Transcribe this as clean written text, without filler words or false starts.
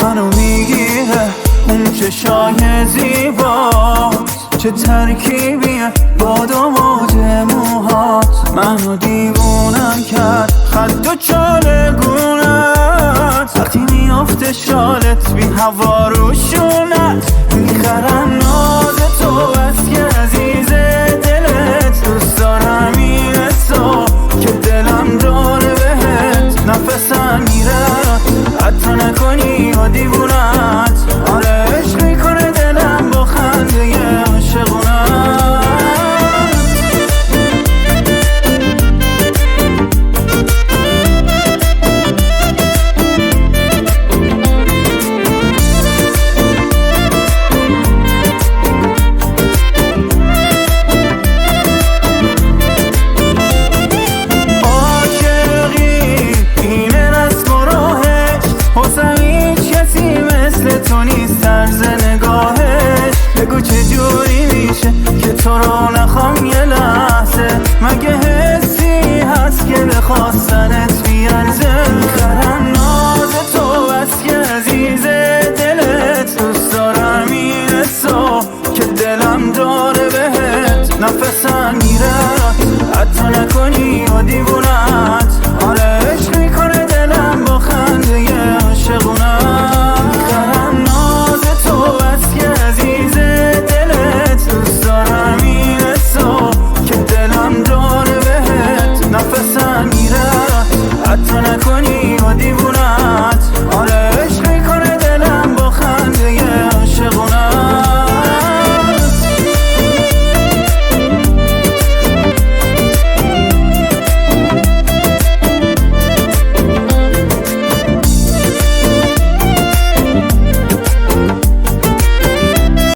منو میگیره اون چشای زیباست، چه ترکیبیه باد و موج موهات. منو دیوونم کرد خط و چالگونت، وقتی میافته شالت بی هوا روشونت. میخرن ناز تو بس که عزیز دلت، دوست دارم این تو که دلم داره بهت. نفسم میره حتی نکنی و دیوونت، آره عشق میکنه دلم با خنده عاشقونت. تو نیست طرز نگاهش، بگو چه جوری میشه که تو رو